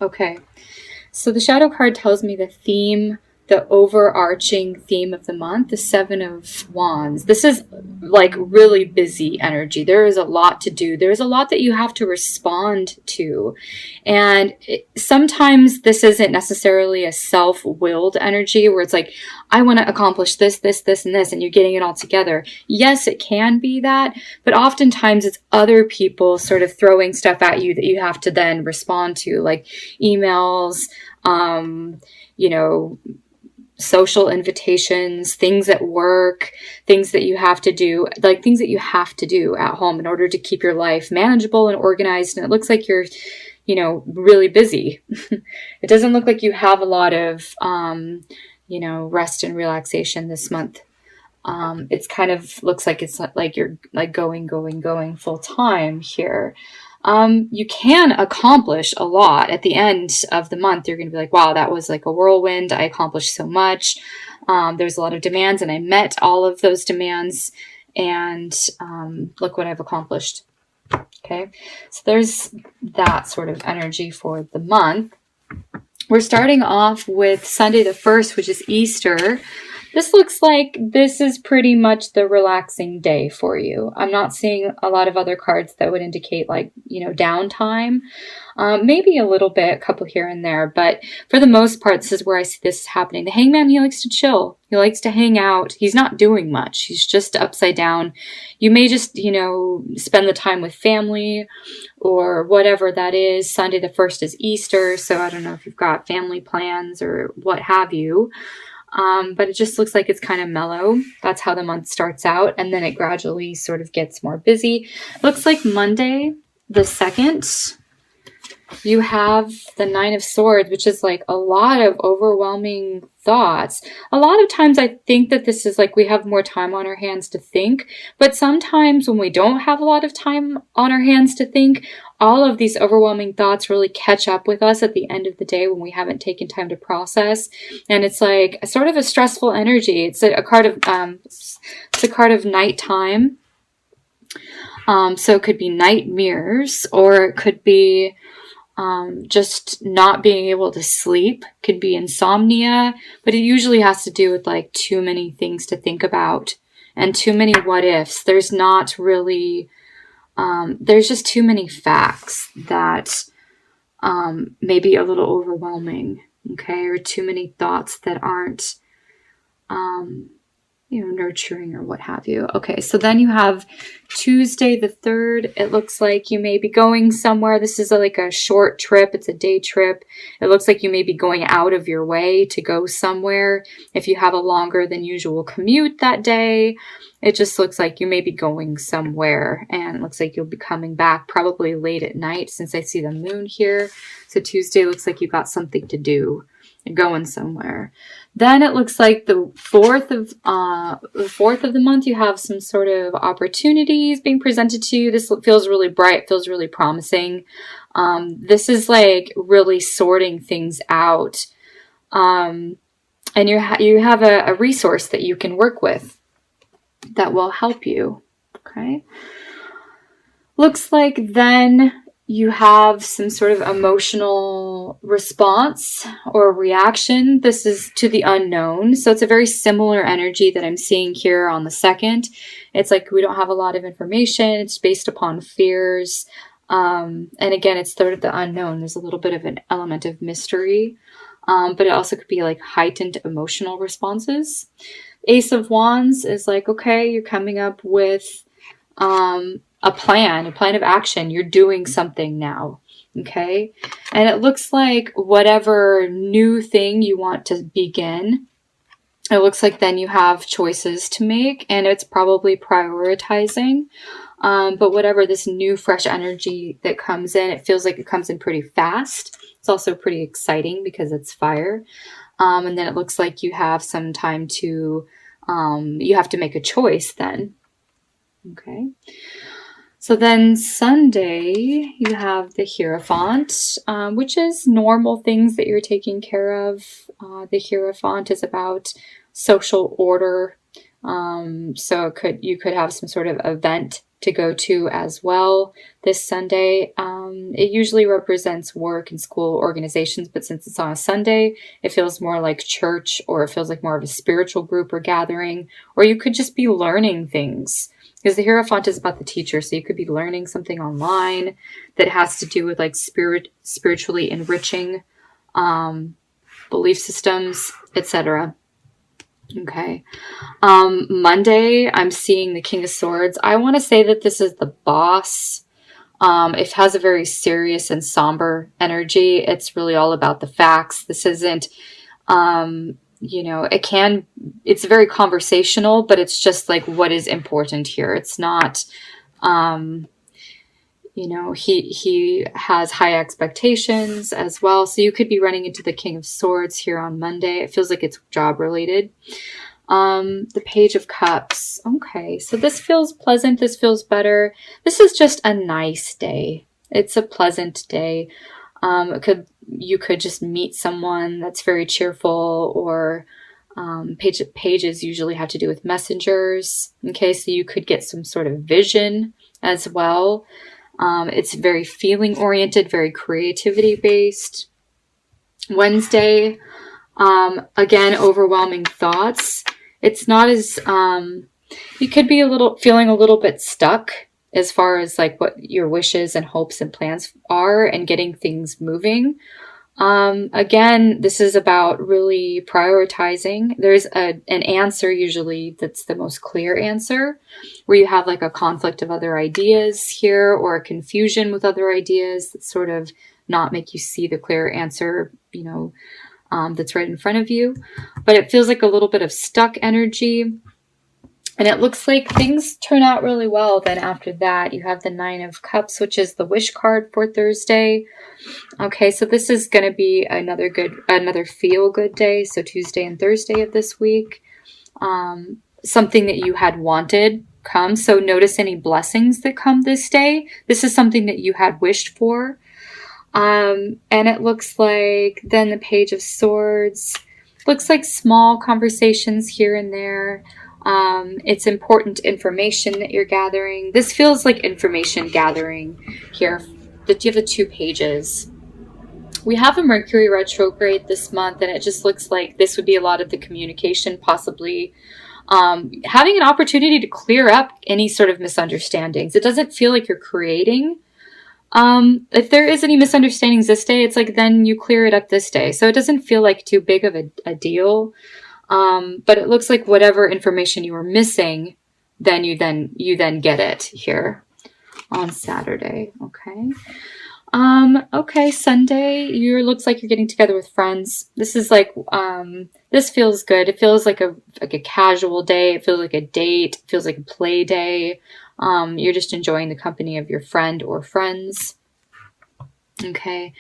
Okay. So the shadow card tells me the theme, the overarching theme of the month, the Seven of Wands. This is like really busy energy. There is a lot to do. There's a lot that you have to respond to. And sometimes this isn't necessarily a self-willed energy where it's like, I want to accomplish this, this, this, and this, and you're getting it all together. Yes, it can be that, but oftentimes it's other people sort of throwing stuff at you that you have to then respond to, like emails, you know, social invitations, things at work, things that you have to do, like things that you have to do at home in order to keep your life manageable and organized. And it looks like you're, you know, really busy. It doesn't look like you have a lot of, you know, rest and relaxation this month. It's kind of looks like it's like you're like going full time here. You can accomplish a lot at the end of the month. You're going to be like, wow, that was like a whirlwind. I accomplished so much. There's a lot of demands and I met all of those demands and, look what I've accomplished. Okay. So there's that sort of energy for the month. We're starting off with Sunday the 1st, which is Easter. This looks like this is pretty much the relaxing day for you. I'm not seeing a lot of other cards that would indicate like, you know, downtime. Maybe a little bit, a couple here and there, but for the most part, this is where I see this happening. The Hangman, he likes to chill. He likes to hang out. He's not doing much. He's just upside down. You may just, you know, spend the time with family or whatever that is. Sunday the 1st is Easter, so I don't know if you've got family plans or what have you. But it just looks like it's kind of mellow. That's how the month starts out. And then it gradually sort of gets more busy. Looks like Monday, the 2nd, you have the 9 of Swords, which is like a lot of overwhelming thoughts. A lot of times I think that this is like we have more time on our hands to think. But sometimes when we don't have a lot of time on our hands to think, all of these overwhelming thoughts really catch up with us at the end of the day when we haven't taken time to process. And it's like a sort of a stressful energy. It's a card of nighttime. So it could be nightmares, or it could be just not being able to sleep, could be insomnia, but it usually has to do with like too many things to think about and too many what ifs. There's not really, there's just too many facts that may be a little overwhelming, okay, or too many thoughts that aren't, you know, nurturing or what have you. Okay, so then you have Tuesday the 3rd. It looks like you may be going somewhere. This is like a short trip. It's a day trip. It looks like you may be going out of your way to go somewhere. If you have a longer than usual commute that day, it just looks like you may be going somewhere, and it looks like you'll be coming back probably late at night since I see the moon here. So Tuesday looks like you got something to do. You're going somewhere. Then it looks like the 4th of the month, you have some sort of opportunities being presented to you. This feels really bright, feels really promising. This is like really sorting things out. And you have a resource that you can work with that will help you. Okay. Looks like then you have some sort of emotional response or reaction. This is to the unknown. So it's a very similar energy that I'm seeing here on the 2nd. It's like we don't have a lot of information. It's based upon fears. And again, it's sort of the unknown. There's a little bit of an element of mystery. But it also could be like heightened emotional responses. Ace of Wands is like, okay, you're coming up with a plan of action. You're doing something now, okay? And it looks like whatever new thing you want to begin, it looks like then you have choices to make, and it's probably prioritizing. But whatever this new fresh energy that comes in, it feels like it comes in pretty fast. It's also pretty exciting because it's fire. And then it looks like you have some time to, you have to make a choice then. Okay. So then Sunday, you have the Hierophant, which is normal things that you're taking care of. The Hierophant is about social order, So you could have some sort of event to go to as well this Sunday. It usually represents work and school organizations, but since it's on a Sunday, it feels more like church, or it feels like more of a spiritual group or gathering, or you could just be learning things. Because the Hierophant is about the teacher, so you could be learning something online that has to do with like spiritually enriching belief systems, etc. Okay. Monday, I'm seeing the King of Swords. I want to say that this is the boss. It has a very serious and somber energy. It's really all about the facts. This isn't, it's very conversational, but it's just like what is important here. It's not, he has high expectations as well. So you could be running into the King of Swords here on Monday. It feels like it's job related. The Page of Cups. Okay, so this feels pleasant. This feels better. This is just a nice day. It's a pleasant day. You could just meet someone that's very cheerful, or pages usually have to do with messengers. Okay, so you could get some sort of vision as well. It's very feeling oriented, very creativity based. Wednesday, again, overwhelming thoughts. It's not as, you could be feeling a little bit stuck as far as like what your wishes and hopes and plans are and getting things moving. Again, this is about really prioritizing. There's an answer usually that's the most clear answer, where you have like a conflict of other ideas here, or a confusion with other ideas that sort of not make you see the clear answer, that's right in front of you. But it feels like a little bit of stuck energy. And it looks like things turn out really well. Then after that, you have the Nine of Cups, which is the wish card for Thursday. Okay, so this is going to be another feel-good day. So Tuesday and Thursday of this week. Something that you had wanted comes. So notice any blessings that come this day. This is something that you had wished for. And it looks like then the Page of Swords. Looks like small conversations here and there. It's important information that you're gathering. This feels like information gathering here. You have the 2 pages. We have a Mercury retrograde this month, and it just looks like this would be a lot of the communication, possibly having an opportunity to clear up any sort of misunderstandings. It doesn't feel like you're creating. If there is any misunderstandings this day, it's like then you clear it up this day. So it doesn't feel like too big of a deal. But it looks like whatever information you were missing, then you get it here on Saturday. Okay. Okay. Sunday, looks like you're getting together with friends. This is like, this feels good. It feels like a casual day. It feels like a date. It feels like a play day. You're just enjoying the company of your friend or friends. Okay.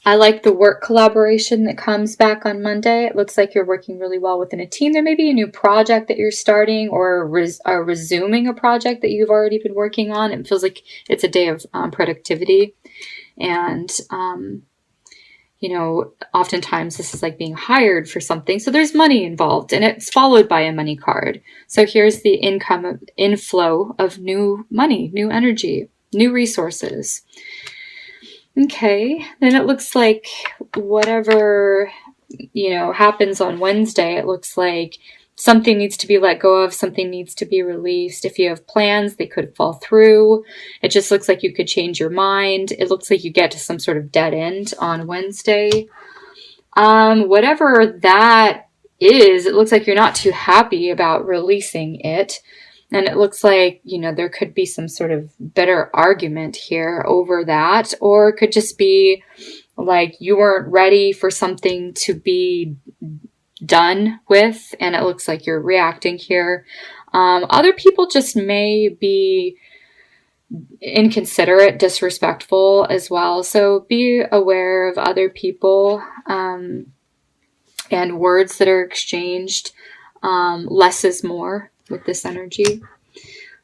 I like the work collaboration that comes back on Monday. It looks like you're working really well within a team. There may be a new project that you're starting, or resuming a project that you've already been working on. It feels like it's a day of productivity. And, oftentimes this is like being hired for something. So there's money involved, and it's followed by a money card. So here's the inflow of new money, new energy, new resources. Okay, then it looks like whatever, happens on Wednesday, it looks like something needs to be let go of, something needs to be released. If you have plans, they could fall through. It just looks like you could change your mind. It looks like you get to some sort of dead end on Wednesday. Whatever that is, it looks like you're not too happy about releasing it. And it looks like, there could be some sort of bitter argument here over that. Or it could just be like you weren't ready for something to be done with. And it looks like you're reacting here. Other people just may be inconsiderate, disrespectful as well. So be aware of other people and words that are exchanged. Less is more with this energy.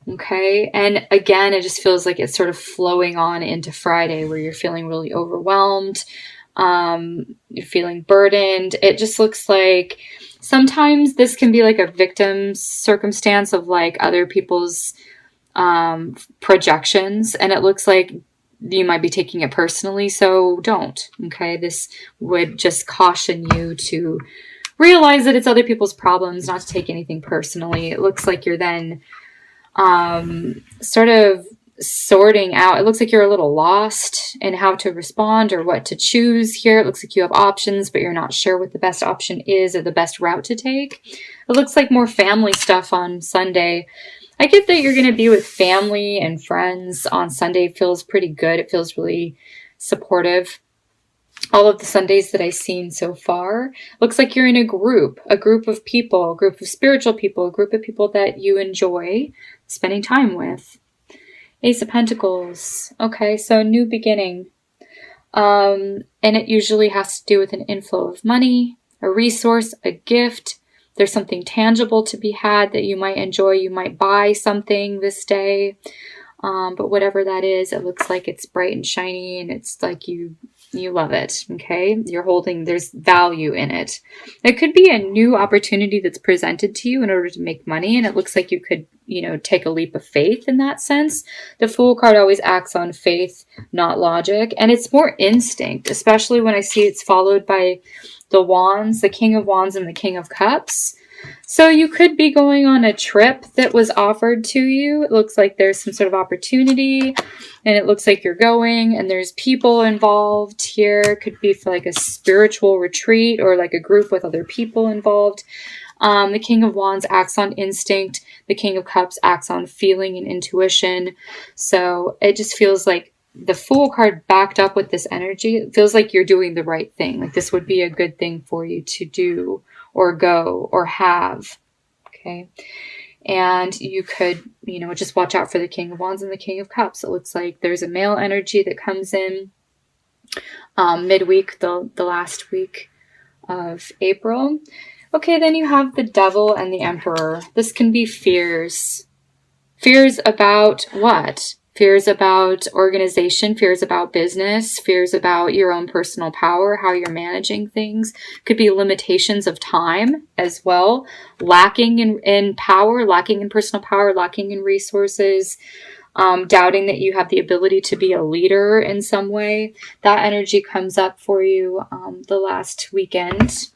Okay. And again, it just feels like it's sort of flowing on into Friday, where you're feeling really overwhelmed. You're feeling burdened. It just looks like Sometimes this can be like a victim circumstance of like other people's projections, and it looks like you might be taking it personally, so don't. Okay, this would just caution you to realize that it's other people's problems, not to take anything personally. It looks like you're then sort of sorting out. It looks like you're a little lost in how to respond or what to choose here. It looks like you have options, but you're not sure what the best option is or the best route to take. It looks like more family stuff on Sunday. I get that you're going to be with family and friends on Sunday. It feels pretty good. It feels really supportive. All of the Sundays that I've seen so far, looks like you're in a group of people, a group of spiritual people, a group of people that you enjoy spending time with. Ace of Pentacles. Okay, so new beginning. And it usually has to do with an inflow of money, a resource, a gift. There's something tangible to be had that you might enjoy. You might buy something this day. But whatever that is, it looks like it's bright and shiny, and it's like you love it. Okay, there's value in it. It could be a new opportunity that's presented to you in order to make money, and it looks like you could, take a leap of faith in that sense. The Fool card always acts on faith, not logic, and it's more instinct, especially when I see it's followed by the Wands, the King of Wands and the King of Cups. So you could be going on a trip that was offered to you. It looks like there's some sort of opportunity, and it looks like you're going, and there's people involved here. It could be for like a spiritual retreat or like a group with other people involved. The King of Wands acts on instinct. The King of Cups acts on feeling and intuition. So it just feels like the Fool card backed up with this energy. It feels like you're doing the right thing. Like this would be a good thing for you to do or go or have. Okay. And you could, just watch out for the King of Wands and the King of Cups. It looks like there's a male energy that comes in midweek, the last week of April. Okay, then you have the Devil and the Emperor. This can be fears. Fears about what? Fears about organization, fears about business, fears about your own personal power, how you're managing things. Could be limitations of time as well. Lacking in power, lacking in personal power, lacking in resources. Doubting that you have the ability to be a leader in some way. That energy comes up for you the last weekend.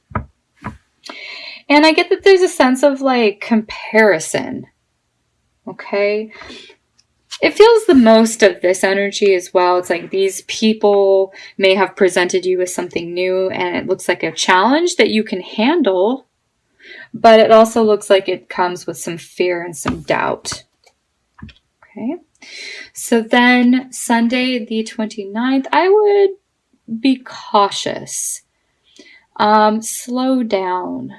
And I get that there's a sense of like comparison. Okay. It feels the most of this energy as well. It's like these people may have presented you with something new, and it looks like a challenge that you can handle, but it also looks like it comes with some fear and some doubt. Okay. So then Sunday, the 29th, I would be cautious. Slow down.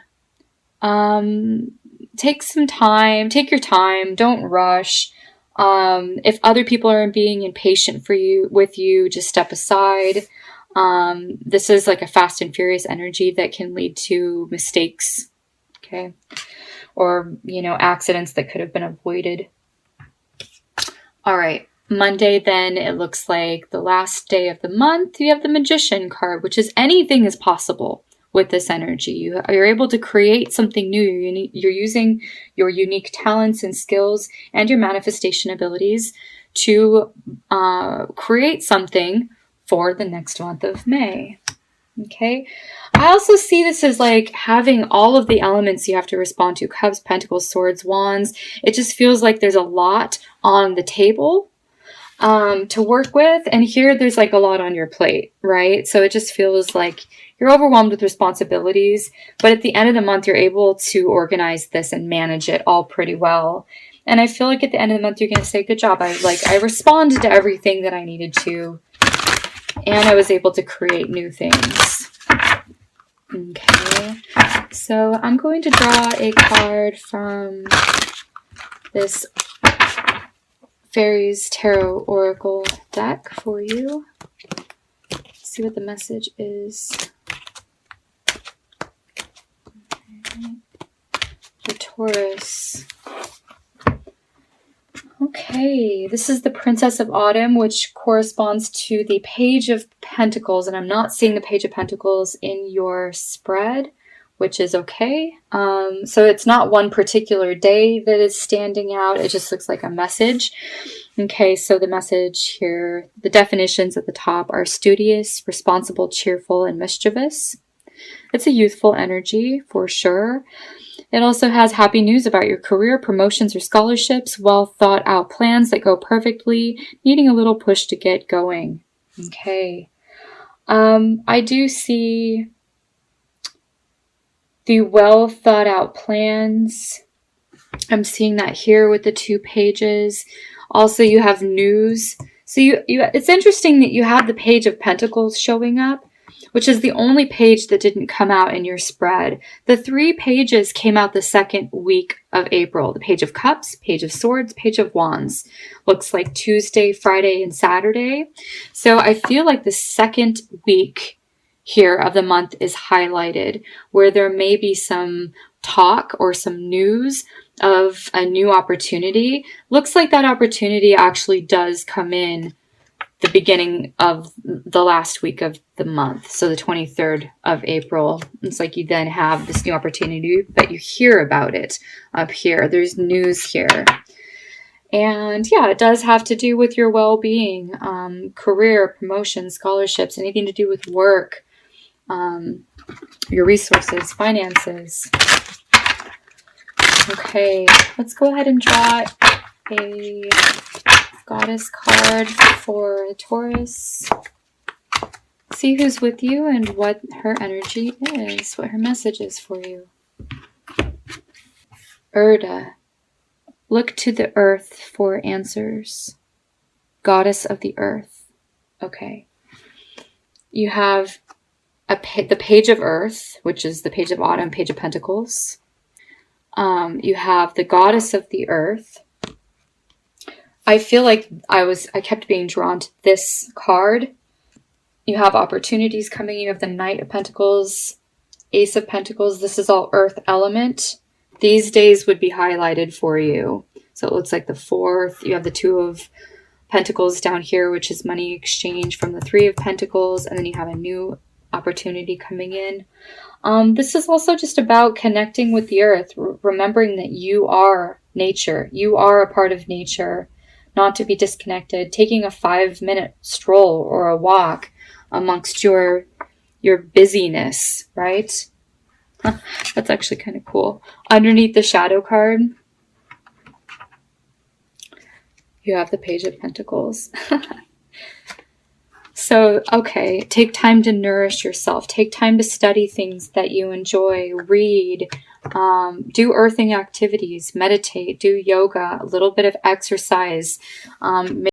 Take some time. Take your time. Don't rush. If other people are being impatient with you, just step aside. This is like a fast and furious energy that can lead to mistakes. Okay. Or, accidents that could have been avoided. All right. Monday, then, it looks like the last day of the month, you have the Magician card, which is anything is possible with this energy. You're able to create something new. You're using your unique talents and skills and your manifestation abilities to create something for the next month of May. Okay. I also see this as like having all of the elements you have to respond to. Cups, Pentacles, Swords, Wands. It just feels like there's a lot on the table to work with. And here there's like a lot on your plate, right? So it just feels like you're overwhelmed with responsibilities, but at the end of the month, you're able to organize this and manage it all pretty well. And I feel like at the end of the month, you're going to say, good job. I responded to everything that I needed to, and I was able to create new things. Okay. So I'm going to draw a card from this Fairies Tarot Oracle deck for you. See what the message is. The Taurus. Okay, this is the Princess of Autumn, which corresponds to the Page of Pentacles, and I'm not seeing the Page of Pentacles in your spread, which is okay. So it's not one particular day that is standing out. It just looks like a message. Okay, so the message here, the definitions at the top are studious, responsible, cheerful, and mischievous. It's a youthful energy for sure. It also has happy news about your career, promotions, or scholarships, well thought out plans that go perfectly, needing a little push to get going. Okay. I do see the well thought out plans. I'm seeing that here with the 2 pages. Also, you have news. So it's interesting that you have the Page of Pentacles showing up, which is the only page that didn't come out in your spread. The 3 pages came out the second week of April. The Page of Cups, Page of Swords, Page of Wands. Looks like Tuesday, Friday, and Saturday. So I feel like the second week here of the month is highlighted, where there may be some talk or some news of a new opportunity. Looks like that opportunity actually does come in the beginning of the last week of the month. So the 23rd of April. It's like you then have this new opportunity, but you hear about it up here. There's news here. And yeah, it does have to do with your well-being, career, promotion, scholarships, anything to do with work, your resources, finances. Okay, let's go ahead and draw a Goddess card for Taurus. See who's with you and what her energy is, what her message is for you. Erda. Look to the earth for answers. Goddess of the earth. Okay. You have the Page of Earth, which is the Page of Autumn, Page of Pentacles. You have the Goddess of the Earth. I feel like I kept being drawn to this card. You have opportunities coming. You have the Knight of Pentacles, Ace of Pentacles. This is all earth element. These days would be highlighted for you. So it looks like the 4th. You have the 2 of Pentacles down here, which is money exchange from the 3 of Pentacles. And then you have a new opportunity coming in. This is also just about connecting with the earth, remembering that you are nature. You are a part of nature, not to be disconnected. Taking a 5-minute stroll or a walk amongst your busyness, right? That's actually kind of cool. Underneath the shadow card, you have the Page of Pentacles. So, okay, take time to nourish yourself. Take time to study things that you enjoy. Read, do earthing activities, meditate, do yoga, a little bit of exercise.